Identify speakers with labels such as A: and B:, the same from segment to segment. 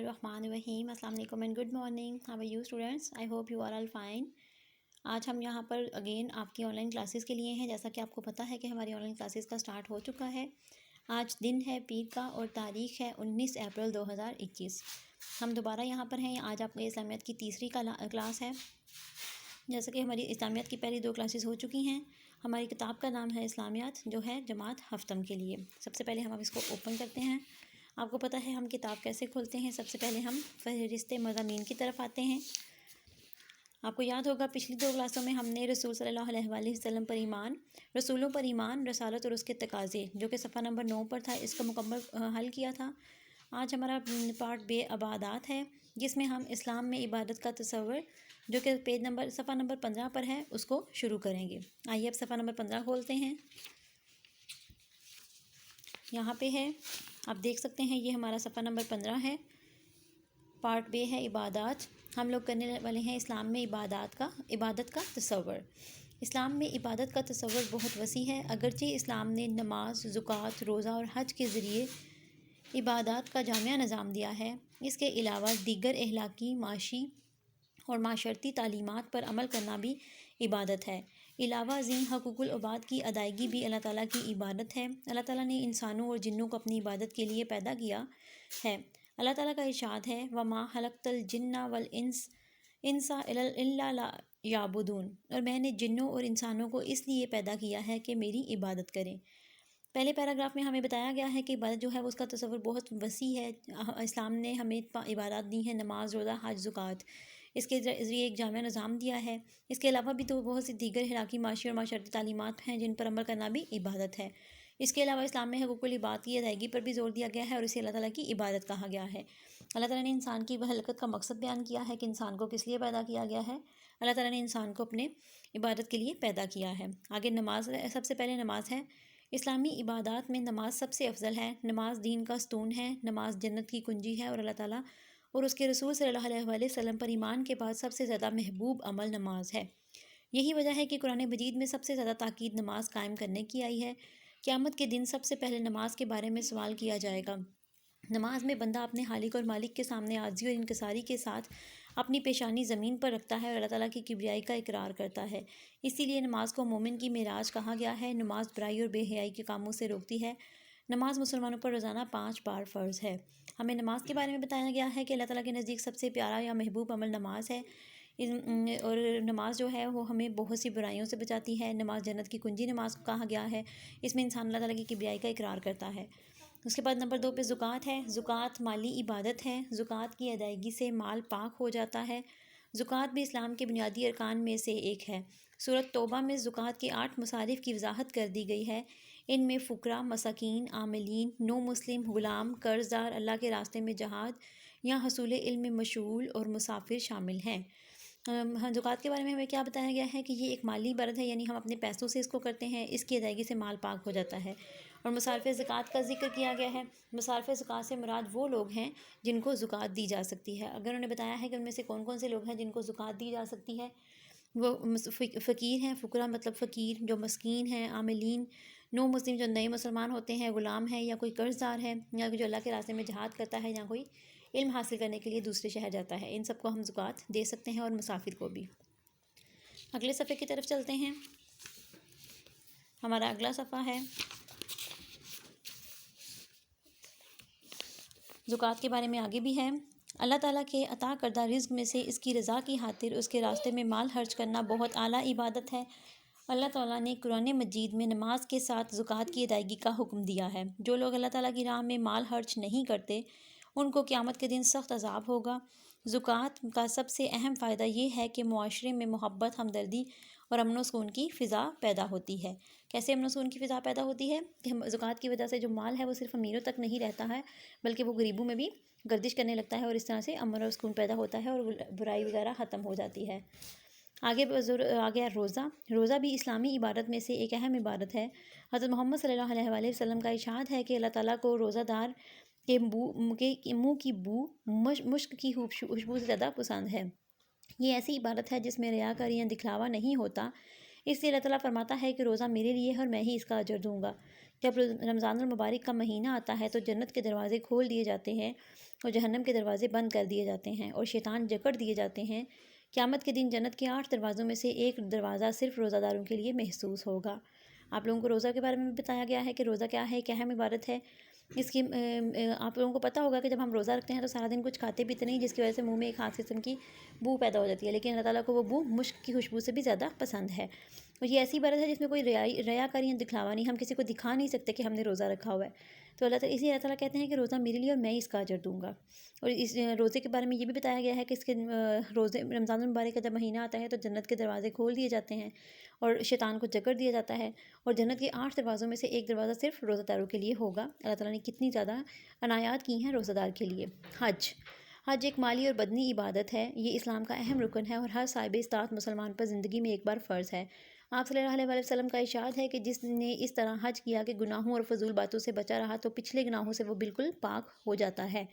A: बिस्मिल्लाहिर्रहमानिर्रहीम। अस्सलाम वालेकुम and good morning. How are you students? I hope you are all fine. आज हम यहाँ पर अगेन आपकी ऑनलाइन क्लासेस के लिए हैं। जैसा कि आपको पता है कि हमारी ऑनलाइन क्लासेस का स्टार्ट हो चुका है। आज दिन है पीर का और तारीख़ है 19 अप्रैल 2021। हम दोबारा यहाँ पर हैं। आज आपको इस्लामियत की तीसरी क्लास है। जैसा कि हमारी इस्लामियत की पहली 2 क्लासेस हो चुकी हैं। हमारी किताब का नाम है इस्लामियत, जो है जमात हफ्तम के लिए। सबसे पहले हम अब इसको ओपन करते हैं। आपको पता है हम किताब कैसे खोलते हैं। सबसे पहले हम फ़हरिस्त मज़ामीन की तरफ आते हैं। आपको याद होगा पिछली 2 क्लासों में हमने रसूल सल्लल्लाहु अलैहि वसल्लम पर ईमान, रसूलों पर ईमान, रसालत और उसके तकाज़े, जो कि सफ़ा नंबर 9 पर था, इसका मुकम्मल हल किया था। आज हमारा पार्ट बे इबादत है, जिसमें हम इस्लाम में इबादत का तस्वर, जो कि सफ़ा नंबर 15 पर है, उसको शुरू करेंगे। आइए अब सफ़ा नंबर 15 खोलते हैं। यहाँ पे है, आप देख सकते हैं, ये हमारा सफ़ा नंबर 15 है। पार्ट बे है इबादत। हम लोग करने वाले हैं इस्लाम में इबादत का तस्वर। इस्लाम में इबादत का तस्वर बहुत वसी है। अगरचे इस्लाम ने नमाज, ज़ुकात, रोज़ा और हज के ज़रिए इबादत का जामिया निज़ाम दिया है। इसके अलावा दीगर अखलाकी, माशी और माशरती तालीमात पर अमल करना भी इबादत है। अलावा ज़ीन हकूक़ुल इबाद की अदायगी भी अल्लाह ताला की इबादत है। अल्लाह ताला ने इंसानों और जिन्नों को अपनी इबादत के लिए पैदा किया है। अल्लाह ताला का इरशाद है, वमा खलक़तल जिन्ना वल इंसा इल्ला लियअबुदून, और मैंने जिन्नों और इंसानों को इसलिए पैदा किया है कि मेरी इबादत करें। पहले पैराग्राफ में हमें बताया गया है कि इबादत जो है वो उसका तस्वर बहुत वसी है। इस्लाम ने हमें इबादत दी है, नमाज, रोज़ा, हज, ज़ुकात, इसके ज़रिए एक जामिया निज़ाम दिया है। इसके अलावा भी तो बहुत सी दीगर हलाकी, माशी और माशरती तालीमात हैं जिन पर अमल करना भी इबादत है। इसके अलावा इस्लाम में हकूक़ुल इबाद की अदायगी पर भी ज़ोर दिया गया है और इसे अल्लाह ताला की इबादत कहा गया है। अल्लाह ताला ने इंसान की वह हलकत का मकसद बयान किया है कि इंसान को किस लिए पैदा किया गया है। अल्लाह ताला ने इंसान को अपने इबादत के लिए पैदा किया है। आगे नमाज, सबसे पहले नमाज है। इस्लामी इबादत में नमाज सबसे अफजल है। नमाज दीन का स्तून है। नमाज जन्नत की कुंजी है और अल्लाह ताला और उसके रसूल सल्लल्लाहु अलैहि वसल्लम पर ईमान के बाद सबसे ज़्यादा महबूब अमल नमाज है। यही वजह है कि कुरान मजीद में सबसे ज़्यादा ताकीद नमाज कायम करने की आई है। क़यामत के दिन सबसे पहले नमाज के बारे में सवाल किया जाएगा। नमाज में बंदा अपने खालिक और मालिक के सामने आजिज़ी और इनकिसारी के साथ अपनी पेशानी ज़मीन पर रखता है और अल्लाह ताला की किबरियाई का इकरार करता है। इसीलिए नमाज को मोमिन की मेराज कहा गया है। नमाज बुराई और बेहयाई के कामों से रोकती है। नमाज मुसलमानों पर रोज़ाना 5 बार फ़र्ज़ है। हमें नमाज के बारे में बताया गया है कि अल्लाह ताला के नज़दीक सबसे प्यारा या महबूब अमल नमाज है। और नमाज जो है वो हमें बहुत सी बुराइयों से बचाती है। नमाज जन्नत की कुंजी नमाज को कहा गया है। इसमें इंसान अल्लाह ताला की किबरियाई का इकरार करता है। उसके बाद नंबर 2 पे ज़ुकात है। ज़ुकात माली इबादत है। ज़ुकात की अदायगी से माल पाक हो जाता है। ज़ुकात भी इस्लाम के बुनियादी अरकान में से एक है। सूरत तौबा में ज़ुकात के 8 मसारिफ़ की वजाहत कर दी गई है। इनमें फ़ुकरा, मसाकीन, आमिलीन, नो मुस्लिम, ग़ुलाम, कर्ज़दार, अल्लाह के रास्ते में जहाद या हसूल इल्म में मशगूल और मुसाफिर शामिल हैं। ज़ुकात के बारे में हमें क्या बताया गया है कि ये एक माली इबादत है, यानी हम अपने पैसों से इसको करते हैं। इसकी अदायगी से माल पाक हो जाता है। और मुसारफ़े ज़कात का जिक्र किया गया है। मुसारफ़े ज़कात से मुराद वो लोग हैं जिनको ज़कात दी जा सकती है। अगर उन्होंने बताया है कि उनमें से कौन कौन से लोग हैं जिनको ज़कात दी जा सकती है, वो फ़कीर हैं। फ़ुकरा मतलब फ़कीर, जो मस्कीन हैं। आमिलीन, नो मुस्लिम, जो नए मुसलमान होते हैं। ग़ुलाम है या कोई कर्ज़दार है, या जो अल्लाह के रास्ते में जहाद करता है, या कोई इल्म हासिल करने के लिए दूसरे शहर जाता है। इन सबको हम ज़कात दे सकते हैं, और मुसाफिर को भी। अगले सफ़े की तरफ चलते हैं। हमारा अगला सफ़ा है, ज़कात के बारे में आगे भी है। अल्लाह ताला के अता करदा रिज़्क़ में से इसकी रज़ा की खातिर उसके रास्ते में माल खर्च करना बहुत आला इबादत है। अल्लाह ताला ने कुरान मजीद में नमाज के साथ ज़कात की अदायगी का हुक्म दिया है। जो लोग अल्लाह ताला की राह में माल खर्च नहीं करते, उनको क़यामत के दिन सख्त अज़ाब होगा। ज़कात का सबसे अहम फ़ायदा ये है कि मुआशरे में मोहब्बत, हमदर्दी और अमन व सुकून की फ़िज़ा पैदा होती है। कैसे अमन व सुकून की फ़िज़ा पैदा होती है कि हम ज़कात की वजह से जो माल है वो सिर्फ़ अमीरों तक नहीं रहता है, बल्कि वो गरीबों में भी गर्दिश करने लगता है, और इस तरह से अमन और सुकून पैदा होता है और बुराई वगैरह ख़त्म हो जाती है। आगे रोज़ा। रोज़ा भी इस्लामी इबादत में से एक अहम इबादत है। हज़रत मोहम्मद सल्लल्लाहु अलैहि वसल्लम का इरशाद है कि अल्लाह ताला को रोज़ादार के मुँह की बू मुश्क की खुशबू से ज़्यादा पसंद है। ये ऐसी इबादत है जिसमें रियाकारी या दिखलावा नहीं होता। इसलिए अल्लाह ताला फरमाता है कि रोज़ा मेरे लिए है और मैं ही इसका अजर दूँगा। جب رمضان المبارک کا مہینہ آتا ہے تو جنت کے دروازے کھول دیے جاتے ہیں اور جہنم کے دروازے بند کر دیے جاتے ہیں اور شیطان جکڑ دیے جاتے ہیں۔ قیامت کے دن جنت کے 8 دروازوں میں سے ایک دروازہ صرف روزہ داروں کے لیے محسوس ہوگا۔ آپ لوگوں کو روزہ کے بارے میں بھی بتایا گیا ہے کہ روزہ کیا ہے، کیا اہم عبادت ہے۔ اس کی آپ لوگوں کو پتہ ہوگا کہ جب ہم روزہ رکھتے ہیں تو سارا دن کچھ کھاتے پیتے نہیں، جس کی وجہ سے منہ میں ایک خاص قسم کی بو پیدا ہو جاتی ہے، لیکن اللہ تعالیٰ کو وہ بو مشک کی خوشبو سے بھی زیادہ پسند ہے۔ اور یہ ایسی عبادت ہے جس میں کوئی ریا کاری یا دکھلاوا نہیں، ہم کسی کو دکھا نہیں سکتے کہ ہم نے روزہ رکھا ہوا ہے۔ تو اللہ تعالیٰ کہتے ہیں کہ روزہ میرے لیے اور میں اس کا اجر دوں گا۔ اور اس روزے کے بارے میں یہ بھی بتایا گیا ہے کہ اس کے روزے رمضان المبارک کا جب مہینہ آتا ہے تو جنت کے دروازے کھول دیے جاتے ہیں اور شیطان کو جکڑ دیا جاتا ہے، اور جنت کے 8 دروازوں میں سے ایک دروازہ صرف روزہ داروں کے لیے ہوگا۔ اللہ تعالیٰ نے کتنی زیادہ عنایات کی ہیں روزہ دار کے لیے۔ حج ایک مالی اور بدنی عبادت ہے۔ یہ اسلام کا اہم رکن ہے اور ہر صاحب استطاعت مسلمان پر زندگی میں ایک بار فرض ہے۔ آپ صلی اللہ علیہ وسلم کا ارشاد ہے کہ جس نے اس طرح حج کیا کہ گناہوں اور فضول باتوں سے بچا رہا تو پچھلے گناہوں سے وہ بالکل پاک ہو جاتا ہے۔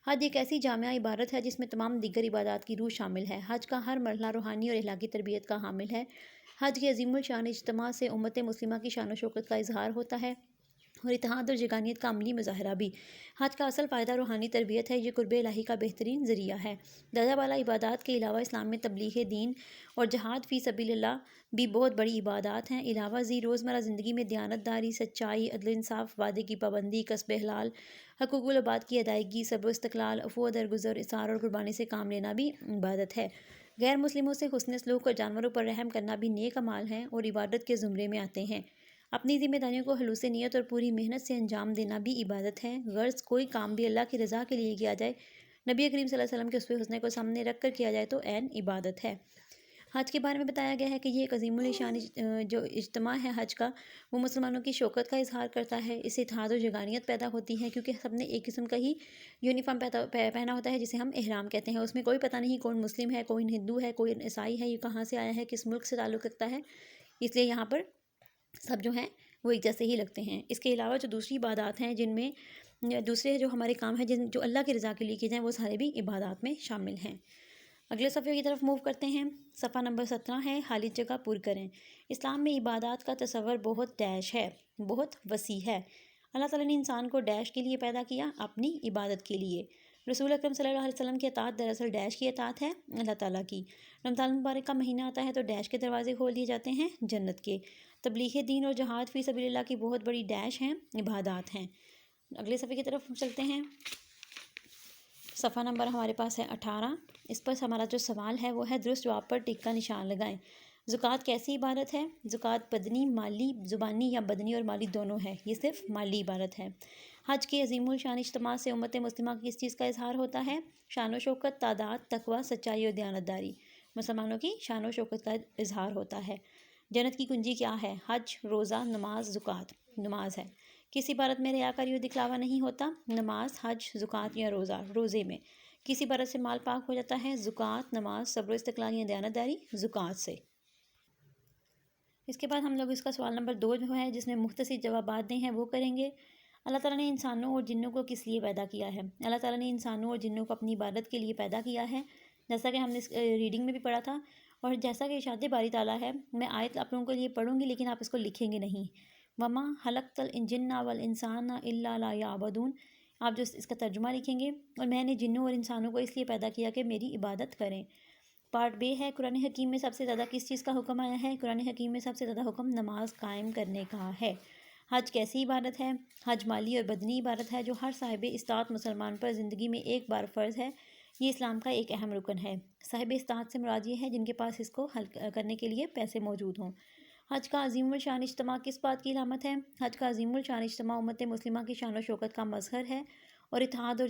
A: حج ایک ایسی جامعہ عبادت ہے جس میں تمام دیگر عبادات کی روح شامل ہے۔ حج کا ہر مرحلہ روحانی اور اخلاقی تربیت کا حامل ہے۔ حج کے عظیم الشان اجتماع سے امت مسلمہ کی شان و شوکت کا اظہار ہوتا ہے اور اتحاد اور یگانیت کا عملی مظاہرہ بھی۔ حج کا اصل فائدہ روحانی تربیت ہے۔ یہ قرب الہی کا بہترین ذریعہ ہے۔ درجہ بالا عبادات کے علاوہ اسلام میں تبلیغ دین اور جہاد فی سبیل اللہ بھی بہت بڑی عبادات ہیں۔ علاوہ روزمرہ زندگی میں دیانت داری، سچائی، عدل انصاف، وعدے کی پابندی، کسب حلال، حقوق العباد کی ادائیگی، صبر و استقلال، عفو و درگزر، اثار اور قربانی سے کام لینا بھی عبادت ہے۔ غیر مسلموں سے حسن سلوک اور جانوروں پر رحم کرنا بھی نیک اعمال ہیں اور عبادت کے زمرے میں آتے ہیں۔ اپنی ذمہ داریوں کو خلوص نیت اور پوری محنت سے انجام دینا بھی عبادت ہے۔ غرض کوئی کام بھی اللہ کی رضا کے لیے کیا جائے، نبی کریم صلی اللہ علیہ وسلم کے اسوہ حسنہ کو سامنے رکھ کر کیا جائے تو عین عبادت ہے۔ حج کے بارے میں بتایا گیا ہے کہ یہ ایک عظیم الشان جو اجتماع ہے حج کا، وہ مسلمانوں کی شوکت کا اظہار کرتا ہے۔ اس سے اتحاد اور یگانیت پیدا ہوتی ہے کیونکہ سب نے ایک قسم کا ہی یونیفارم پہنا ہوتا ہے جسے ہم احرام کہتے ہیں۔ اس میں کوئی پتہ نہیں کون مسلم ہے، کون ہندو ہے، کوئی عیسائی ہے، یہ کہاں سے آیا ہے، کس ملک سے تعلق رکھتا ہے، اس لیے یہاں پر سب جو ہیں وہ ایک جیسے ہی لگتے ہیں۔ اس کے علاوہ جو دوسری عبادات ہیں جن میں دوسرے جو ہمارے کام ہیں جو اللہ کی رضا کے لیے کیے جائیں، وہ سارے بھی عبادات میں شامل ہیں۔ اگلے صفحے کی طرف موو کرتے ہیں۔ صفحہ نمبر 17 ہے خالی جگہ پر کریں۔ اسلام میں عبادات کا تصور بہت ہے، بہت وسیع ہے۔ اللہ تعالیٰ نے انسان کو ڈیش کے لیے پیدا کیا، اپنی عبادت کے لیے۔ رسول اکرم صلی اللہ علیہ وسلم کی اطاعت دراصل ڈیش کی اطاعت ہے اللہ تعالیٰ کی۔ رمضان المبارک کا مہینہ آتا ہے تو ڈیش کے دروازے کھول دیے جاتے ہیں جنت کے۔ تبلیغ دین اور جہاد فی سبیل اللہ کی بہت بڑی ڈیش ہیں، عبادات ہیں۔ اگلے صفحے کی طرف چلتے ہیں۔ صفحہ نمبر ہمارے پاس ہے 18۔ اس پر ہمارا جو سوال ہے وہ ہے درست جواب پر ٹک کا نشان لگائیں۔ زکوٰۃ کیسی عبادت ہے؟ زکوٰۃ بدنی، مالی، زبانی یا بدنی اور مالی دونوں ہے، یہ صرف مالی عبادت ہے۔ حج کے عظیم الشان اجتماع سے امت مسلمہ کی کس چیز کا اظہار ہوتا ہے؟ شان و شوکت، تعداد، تقویٰ، سچائی اور دیانت داری۔ مسلمانوں کی شان و شوکت کا اظہار ہوتا ہے۔ جنت کی کنجی کیا ہے؟ حج، روزہ، نماز، زکوٰۃ۔ نماز ہے۔ کس عبادت میں ریاکاری اور دکھلاوا نہیں ہوتا؟ نماز، حج، زکوٰۃ یا روزہ۔ روزے میں۔ کس عبادت سے مال پاک ہو جاتا ہے؟ زکوٰۃ، نماز، صبر و استقلال یا دیانت داری؟ زکوٰۃ سے۔ اس کے بعد ہم لوگ اس کا سوال نمبر 2 جو ہے جس میں مختصر جوابات دیں ہیں وہ کریں گے۔ اللہ تعالیٰ نے انسانوں اور جنوں کو کس لیے پیدا کیا ہے؟ اللہ تعالیٰ نے انسانوں اور جنوں کو اپنی عبادت کے لیے پیدا کیا ہے، جیسا کہ ہم نے اس ریڈنگ میں بھی پڑھا تھا، اور جیسا کہ ارشاد باری تعالیٰ ہے، میں آیت آپ لوگوں کے لیے پڑھوں گی لیکن آپ اس کو لکھیں گے نہیں۔ وما خلقت الجن والانسان الا لیعبدون، آپ جو اس کا ترجمہ لکھیں گے، اور میں نے جنوں اور انسانوں کو اس لیے پیدا کیا کہ میری عبادت کریں۔ پارٹ بے ہے قرآن حکیم میں سب سے زیادہ کس چیز کا حکم آیا ہے؟ قرآن حکیم میں سب سے زیادہ حکم نماز قائم کرنے کا ہے۔ حج کیسی عبادت ہے؟ حج مالی اور بدنی عبادت ہے جو ہر صاحب استطاعت مسلمان پر زندگی میں ایک بار فرض ہے۔ یہ اسلام کا ایک اہم رکن ہے۔ صاحب استطاعت سے مراد یہ ہے جن کے پاس اس کو حل کرنے کے لیے پیسے موجود ہوں۔ حج کا عظیم الشان اجتماع کس بات کی علامت ہے؟ حج کا عظیم الشان اجتماع امت مسلمہ کی شان و شوکت کا مظہر ہے اور اتحاد اور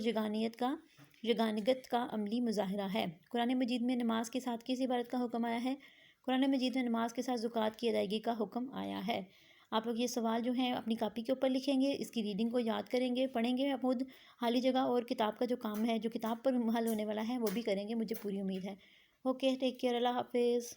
A: یگانگت کا عملی مظاہرہ ہے۔ قرآن مجید میں نماز کے ساتھ کس عبادت کا حکم آیا ہے؟ قرآن مجید میں نماز کے ساتھ زکوٰۃ کی ادائیگی کا حکم آیا ہے۔ آپ لوگ یہ سوال جو ہیں اپنی کاپی کے اوپر لکھیں گے، اس کی ریڈنگ کو یاد کریں گے، پڑھیں گے خود، خالی جگہ اور کتاب کا جو کام ہے جو کتاب پر حل ہونے والا ہے وہ بھی کریں گے، مجھے پوری امید ہے۔ اوکے، ٹیک کیئر، اللہ حافظ۔